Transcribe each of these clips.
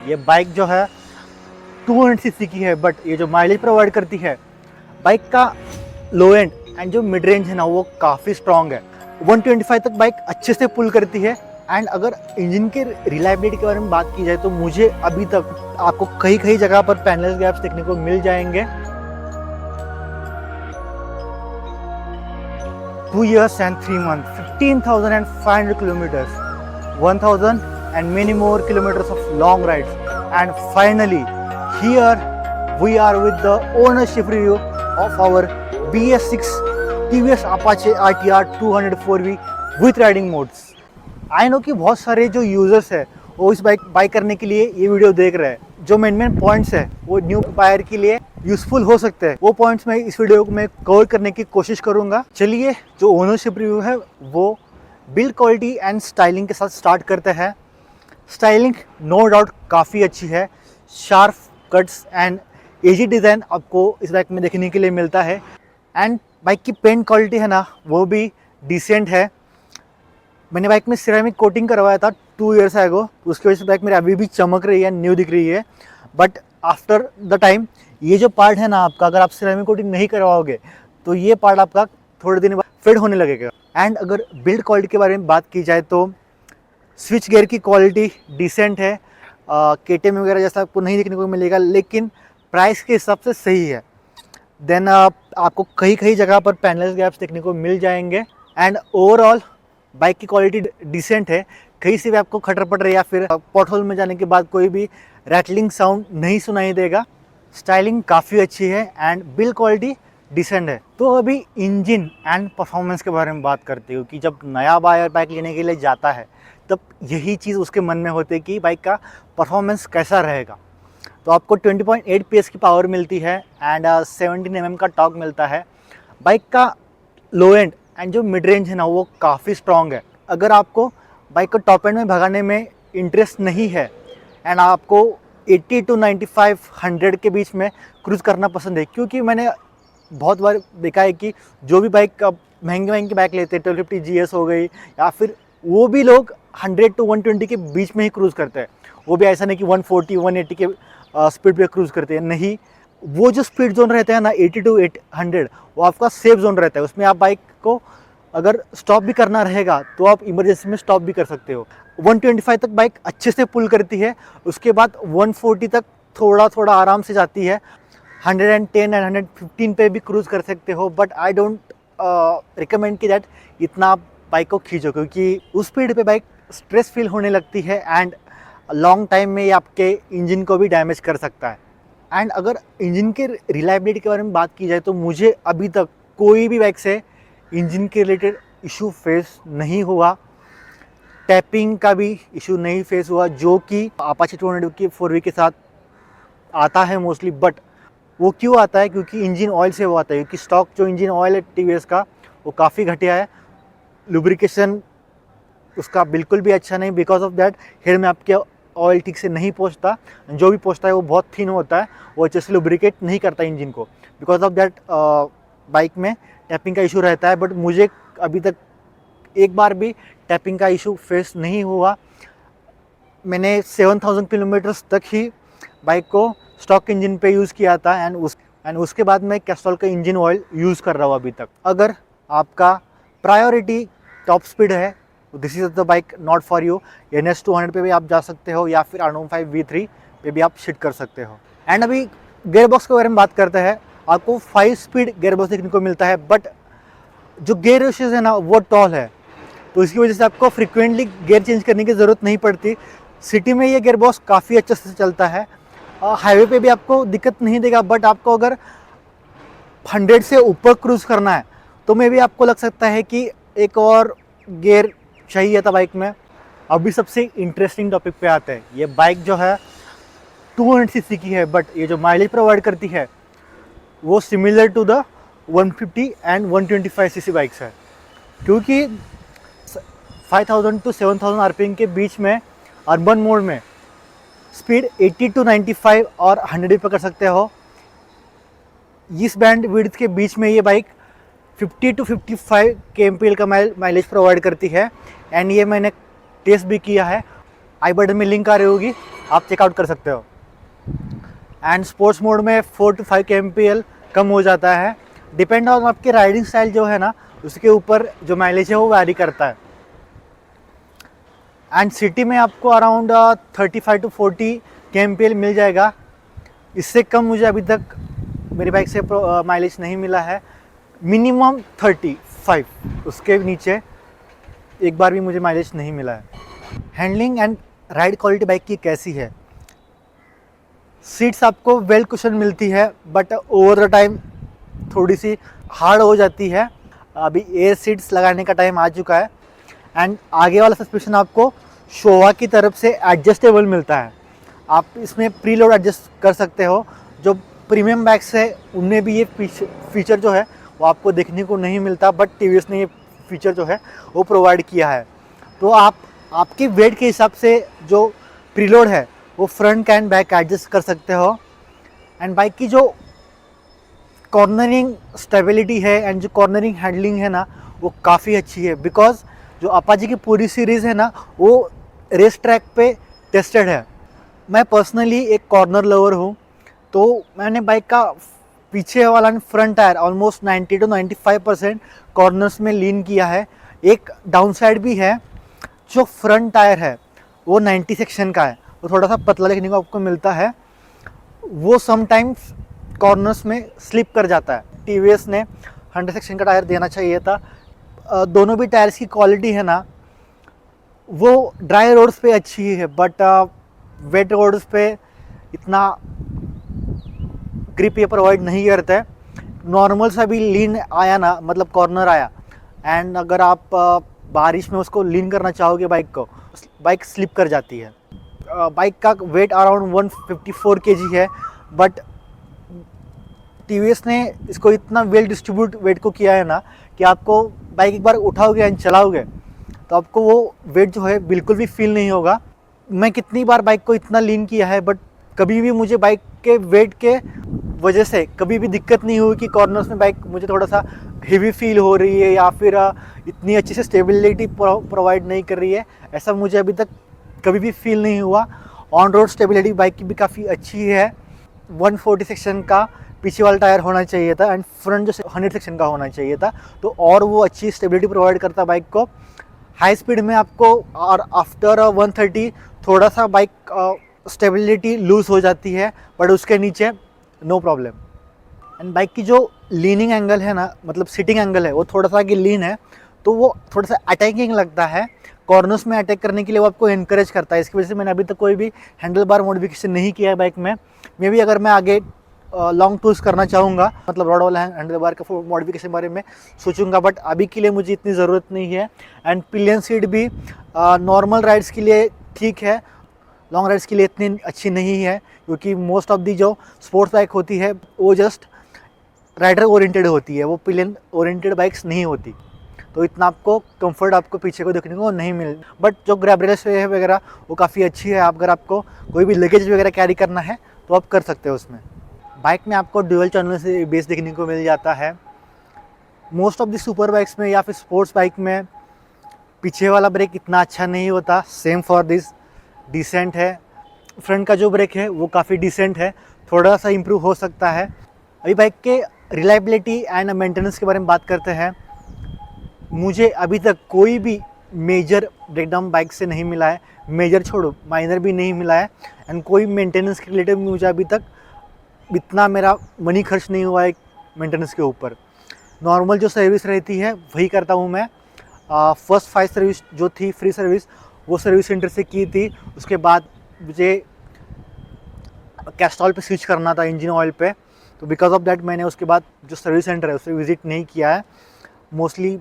ये बाइक जो है 200 सीसी की है, बट ये जो माइलेज प्रोवाइड करती है बाइक का लो एंड एंड जो मिड रेंज है ना वो काफ़ी स्ट्रॉन्ग है। 125 तक बाइक अच्छे से पुल करती है। एंड अगर इंजन के रिलायबिलिटी के बारे में बात की जाए तो मुझे अभी तक आपको कई कई जगह पर पैनल गैप्स देखने को मिल जाएंगे। 2 years and 3 months, 15,500 kilometers, 1,000 and many more kilometers of long rides. And finally, here we are with the ownership review of our BS6 TVS Apache RTR 204V with riding modes. I know कि बहुत सारे जो users है वो इस bike by करने के लिए ये वीडियो देख रहे हैं। जो मेन पॉइंट्स है वो न्यू बायर के लिए यूजफुल हो सकते हैं, वो पॉइंट्स मैं इस वीडियो में कवर करने की कोशिश करूंगा। चलिए जो ओनरशिप रिव्यू है वो बिल्ड क्वालिटी एंड स्टाइलिंग के साथ स्टार्ट करते हैं। स्टाइलिंग नो डाउट काफ़ी अच्छी है, sharp cuts and AG design आपको इस बाइक में देखने के लिए मिलता है। एंड बाइक की पेंट क्वालिटी है ना वो भी डिसेंट है। मैंने बाइक में सिरेमिक कोटिंग करवाया था 2 years ago, उसकी वजह से बाइक मेरी अभी भी चमक रही है, न्यू दिख रही है। बट आफ्टर द टाइम ये जो पार्ट है ना आपका, अगर आप सिरेमिक कोटिंग नहीं करवाओगे तो ये पार्ट आपका थोड़े दिन बाद फेड होने लगेगा। एंड अगर बिल्ड क्वालिटी के बारे में बात की जाए तो स्विच गियर की क्वालिटी डिसेंट है। KTM वगैरह जैसा आपको नहीं देखने को मिलेगा, लेकिन प्राइस के हिसाब से सही है। देन आपको कई कई जगह पर पैनल गैप्स देखने को मिल जाएंगे। एंड ओवरऑल बाइक की क्वालिटी डिसेंट है, कहीं से भी आपको खटर पटर या फिर पॉटहोल में जाने के बाद कोई भी रैटलिंग साउंड नहीं सुनाई देगा। स्टाइलिंग काफ़ी अच्छी है एंड बिल्ड क्वालिटी डिसेंट है। तो अभी इंजन एंड परफॉर्मेंस के बारे में बात करते हो कि जब नया बायर बाइक लेने के लिए जाता है तब यही चीज़ उसके मन में होती है कि बाइक का परफॉर्मेंस कैसा रहेगा। तो आपको 20.8 PS की पावर मिलती है एंड 17 mm का टॉर्क मिलता है। बाइक का लो एंड एंड जो मिड रेंज है ना वो काफ़ी स्ट्रॉन्ग है। अगर आपको बाइक को टॉप एंड में भगाने में इंटरेस्ट नहीं है एंड आपको 80 to 95 100 के बीच में क्रूज़ करना पसंद है, क्योंकि मैंने बहुत बार देखा है कि जो भी बाइक महंगी बाइक लेते हैं 1250 GS हो गई या फिर वो भी लोग 100 to 120 के बीच में ही क्रूज़ करते हैं। वो भी ऐसा नहीं कि 140 180 के स्पीड पे क्रूज़ करते हैं, नहीं। वो जो स्पीड जोन रहता है ना 80 to 100 वो आपका सेफ जोन रहता है। उसमें आप बाइक को अगर स्टॉप भी करना रहेगा तो आप इमरजेंसी में स्टॉप भी कर सकते हो। 125 तक बाइक अच्छे से पुल करती है, उसके बाद 140 तक थोड़ा थोड़ा आराम से जाती है। 110 एंड 115 पे भी क्रूज़ कर सकते हो, बट आई डोंट रिकमेंड कि दैट इतना आप बाइक को खींचो, क्योंकि उस स्पीड पे बाइक स्ट्रेस फील होने लगती है एंड लॉन्ग टाइम में ये आपके इंजन को भी डैमेज कर सकता है। एंड अगर इंजन के रिलायबिलिटी के बारे में बात की जाए तो मुझे अभी तक कोई भी बाइक से इंजन के रिलेटेड इशू फेस नहीं हुआ। टैपिंग का भी इशू नहीं फेस हुआ, जो कि अपाचे 200 की 4V के साथ आता है मोस्टली। बट वो क्यों आता है? क्योंकि इंजन ऑयल से वो आता है, क्योंकि स्टॉक जो इंजन ऑयल है TVS का वो काफ़ी घटिया है। लुब्रिकेशन उसका बिल्कुल भी अच्छा नहीं। बिकॉज ऑफ दैट हेड में आपके ऑयल ठीक से नहीं पहुंचता, जो भी पहुंचता है वो बहुत थिन होता है, वो अच्छे से लुब्रिकेट नहीं करता इंजन को। बिकॉज ऑफ दैट बाइक में टैपिंग का इशू रहता है। बट मुझे अभी तक एक बार भी टैपिंग का इशू फेस नहीं हुआ। मैंने 7000 किलोमीटर्स तक ही बाइक को स्टॉक इंजन पे यूज़ किया था एंड उसके बाद मैं कैस्ट्रॉल का इंजन ऑयल यूज़ कर रहा हूँ अभी तक। अगर आपका प्रायोरिटी टॉप स्पीड है, this is the bike not for you. NS 200 पे भी आप जा सकते हो या फिर R15 V3 पे भी आप शिट कर सकते हो। एंड अभी गेयर बॉक्स के बारे में बात करते हैं। आपको 5 स्पीड गेयर बॉक्स देखने को मिलता है, बट जो गेयर रेशियोज है ना वो टॉल है, तो इसकी वजह से आपको फ्रिक्वेंटली गेयर चेंज करने की ज़रूरत नहीं पड़ती। सिटी में ये गेयर बॉक्स काफ़ी अच्छे से चलता है, हाईवे पे भी आपको दिक्कत नहीं देगा। बट आपको अगर 100 से ऊपर क्रूज़ करना है तो मे भी आपको लग सकता है कि एक और गेयर चाहिए था बाइक में। अभी सबसे इंटरेस्टिंग टॉपिक पे आते हैं। ये बाइक जो है 200 सीसी की है, बट ये जो माइलेज प्रोवाइड करती है वो similar to the 150 and 125 CC bikes है, क्योंकि 5000 to 7000 RPM के बीच में अर्बन मोड में स्पीड 80 to 95 और 100 भी पकड़ सकते हो। इस बैंड विड्थ के बीच में ये बाइक 50 to 55 kmpl का माइलेज प्रोवाइड करती है। एंड ये मैंने टेस्ट भी किया है। आई बटन में लिंक आ रही होगी, आप चेकआउट कर सकते हो। एंड स्पोर्ट्स मोड में 4 to 5 kmpl कम हो जाता है, डिपेंड ऑन आपकी राइडिंग स्टाइल जो है ना, उसके ऊपर जो माइलेज है वो वैरी करता है। एंड सिटी में आपको अराउंड 35 to 40 kmpl मिल जाएगा। इससे कम मुझे अभी तक मेरी बाइक से माइलेज नहीं मिला है, मिनिमम 35, उसके नीचे एक बार भी मुझे माइलेज नहीं मिला है। Handling and ride quality bike की कैसी है? सीट्स आपको वेल कुशन मिलती है, बट ओवर द टाइम थोड़ी सी हार्ड हो जाती है। अभी एयर सीट्स लगाने का टाइम आ चुका है। एंड आगे वाला सस्पेंशन आपको शोवा की तरफ से एडजस्टेबल मिलता है, आप इसमें प्री लोड एडजस्ट कर सकते हो। जो प्रीमियम बाइक्स है उनमें भी ये फीचर जो है वो आपको देखने को नहीं मिलता, बट टीवीएस ने ये फीचर जो है वो प्रोवाइड किया है। तो आप आपके वेट के हिसाब से जो प्रीलोड है वो फ्रंट एंड बैक एडजस्ट कर सकते हो। एंड बाइक की जो कॉर्नरिंग स्टेबिलिटी है एंड जो कॉर्नरिंग हैंडलिंग है ना, वो काफ़ी अच्छी है। बिकॉज जो अपाची की पूरी सीरीज़ है ना, वो रेस ट्रैक पे टेस्टेड है। मैं पर्सनली एक कॉर्नर लवर हूँ, तो मैंने बाइक का पीछे वाला front tyre almost 90 to 95% corners में लीन किया है। एक डाउन साइड भी है, जो फ्रंट टायर है वो 90 सेक्शन का है, वो थोड़ा सा पतला देखने को आपको मिलता है, वो समटाइम्स कॉर्नर्स में स्लिप कर जाता है। टीवीएस ने 100 सेक्शन का टायर देना चाहिए था। दोनों भी टायर्स की क्वालिटी है ना, वो ड्राई रोड्स पे अच्छी है, बट वेट रोड्स पे इतना ग्रिप ये प्रोवाइड नहीं करता है। नॉर्मल सा भी लीन आया ना, मतलब कॉर्नर आया, एंड अगर आप बारिश में उसको लीन करना चाहोगे बाइक को, बाइक स्लिप कर जाती है। बाइक का वेट अराउंड 154 kg है, बट टीवीएस ने इसको इतना वेल डिस्ट्रीब्यूट वेट को किया है ना कि आपको बाइक एक बार उठाओगे एंड चलाओगे तो आपको वो वेट जो है बिल्कुल भी फील नहीं होगा। मैं कितनी बार बाइक को इतना लीन किया है, बट कभी भी मुझे बाइक के वेट के वजह से कभी भी दिक्कत नहीं हुई कि कॉर्नर्स में बाइक मुझे थोड़ा सा हेवी फील हो रही है या फिर इतनी अच्छी से स्टेबिलिटी प्रोवाइड नहीं कर रही है। ऐसा मुझे अभी तक कभी भी फील नहीं हुआ। ऑन रोड स्टेबिलिटी बाइक की भी काफ़ी अच्छी है। 140 सेक्शन का पीछे वाला टायर होना चाहिए था एंड फ्रंट जो 100 सेक्शन का होना चाहिए था, तो और वो अच्छी स्टेबिलिटी प्रोवाइड करता बाइक को। हाई स्पीड में आपको और आफ्टर 130 थोड़ा सा बाइक स्टेबिलिटी लूज हो जाती है, बट उसके नीचे नो प्रॉब्लम। एंड बाइक की जो लीनिंग एंगल है ना, मतलब सिटिंग एंगल है, वो थोड़ा सा कि लीन है, तो वो थोड़ा सा अटैकिंग लगता है। कॉर्नर्स में अटैक करने के लिए वो आपको इनकरेज करता है। इसकी वजह से मैंने अभी तक कोई भी हैंडल बार मॉडिफिकेशन नहीं किया है बाइक में। मे भी अगर मैं आगे लॉन्ग टूर्स करना चाहूँगा, मतलब रोड वाला हैंडल बार का मॉडिफिकेशन बारे में सोचूंगा, बट अभी के लिए मुझे इतनी ज़रूरत नहीं है। एंड पिलियन सीट भी नॉर्मल राइड्स के लिए ठीक है, लॉन्ग राइड्स के लिए इतनी अच्छी नहीं है, क्योंकि मोस्ट ऑफ दी जो स्पोर्ट्स बाइक होती है वो जस्ट राइडर ओरिएंटेड होती है, वो पिलियन ओरिएंटेड बाइक्स नहीं होती, तो इतना आपको कंफर्ट आपको पीछे को देखने को नहीं मिल। बट जो ग्रैब रेस है वगैरह वो काफ़ी अच्छी है। आप अगर आपको कोई भी लगेज वगैरह कैरी करना है तो आप कर सकते हो उसमें। बाइक में आपको ड्यूअल चैनल से बेस देखने को मिल जाता है। Most of the super bikes में या फिर स्पोर्ट्स बाइक में पीछे वाला ब्रेक इतना अच्छा नहीं होता, सेम फॉर दिस डिसेंट है। फ्रंट का जो ब्रेक है वो काफ़ी डिसेंट है, थोड़ा सा इम्प्रूव हो सकता है। अभी बाइक के रिलायबिलिटी एंड मेंटेनेंस के बारे में बात करते हैं। मुझे अभी तक कोई भी मेजर ब्रेकडाउन बाइक से नहीं मिला है, मेजर छोड़ो माइनर भी नहीं मिला है। एंड कोई मेंटेनेंस के रिलेटेड मुझे अभी तक इतना मेरा मनी खर्च नहीं हुआ है मेंटेनेंस के ऊपर। नॉर्मल जो सर्विस रहती है वही करता हूँ मैं। फर्स्ट 5 सर्विस जो थी फ्री सर्विस, वो सर्विस सेंटर से की थी। उसके बाद मुझे कैस्ट्रॉल पे स्विच करना था इंजन ऑयल पे, तो बिकॉज ऑफ दैट मैंने उसके बाद जो सर्विस सेंटर है उसे विज़िट नहीं किया है। मोस्टली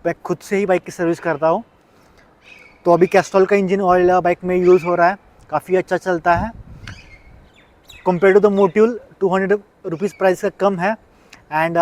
मैं खुद से ही बाइक की सर्विस करता हूँ। तो अभी कैस्ट्रॉल का इंजन ऑयल बाइक में यूज़ हो रहा है, काफ़ी अच्छा चलता है। Compare to the Motul 200 rupees price का कम है एंड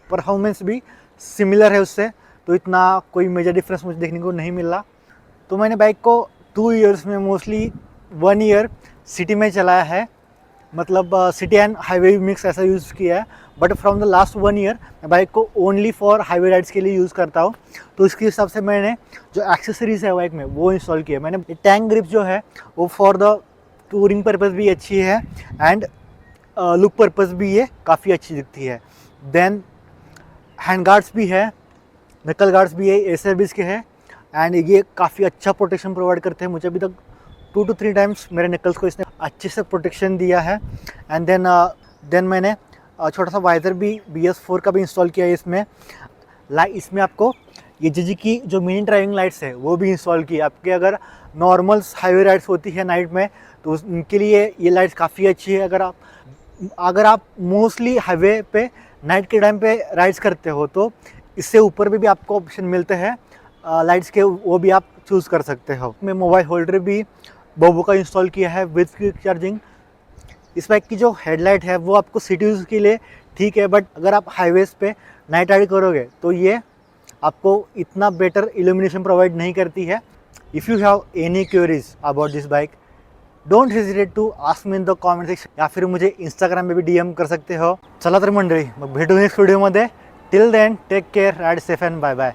परफॉर्मेंस भी सिमिलर है उससे, तो इतना कोई मेजर डिफरेंस मुझे देखने को नहीं मिला। तो मैंने बाइक को 2 ईयर्स में मोस्टली 1 ईयर सिटी में चलाया है मतलब सिटी एंड हाईवे मिक्स ऐसा यूज़ किया है, but from the last 1 year मैं बाइक को ओनली फॉर हाईवे राइड्स के लिए यूज़ करता हूँ। तो इसके हिसाब से मैंने जो एक्सेसरीज़ है बाइक में वो इंस्टॉल किया। मैंने टैंक ग्रिप जो है वो फॉर द टूरिंग पर्पज़ भी अच्छी है एंड लुक पर्पज़ भी ये काफ़ी अच्छी दिखती है। देन हैंड गार्ड्स भी है, नकल गार्ड्स भी है, एयरबैग्स के हैं एंड ये काफ़ी अच्छा प्रोटेक्शन प्रोवाइड करते हैं। मुझे अभी तक 2 to 3 टाइम्स मेरे निकल्स को इसने अच्छे से प्रोटेक्शन दिया है। एंड देन मैंने छोटा सा वाइज़र भी BS4 का भी इंस्टॉल किया है इसमें। इसमें आपको ये जीजी की जो मिनी ड्राइविंग लाइट्स है वो भी इंस्टॉल की है। आपके अगर नॉर्मल हाईवे राइड्स होती है नाइट में तो उनके लिए ये लाइट्स काफ़ी अच्छी है। अगर आप मोस्टली हाईवे पे नाइट के टाइम पे राइड्स करते हो तो इससे ऊपर भी आपको ऑप्शन मिलते हैं लाइट्स के, वो भी आप चूज़ कर सकते हो। मैं मोबाइल होल्डर भी बोबो का इंस्टॉल किया है विद क्विक चार्जिंग। इस बाइक की जो हेडलाइट है वो आपको सिटी यूज़ के लिए ठीक है, बट अगर आप हाईवेज़ पे नाइट राइड करोगे तो ये आपको इतना बेटर इल्यूमिनेशन प्रोवाइड नहीं करती है। If you have any queries about this bike don't hesitate to ask me in the comment section, या फिर मुझे इंस्टाग्राम पे भी DM कर सकते हो। चला तर मंडळी, मग भेटू नेक्स्ट व्हिडिओमध्ये. Till then take care, ride safe and bye bye.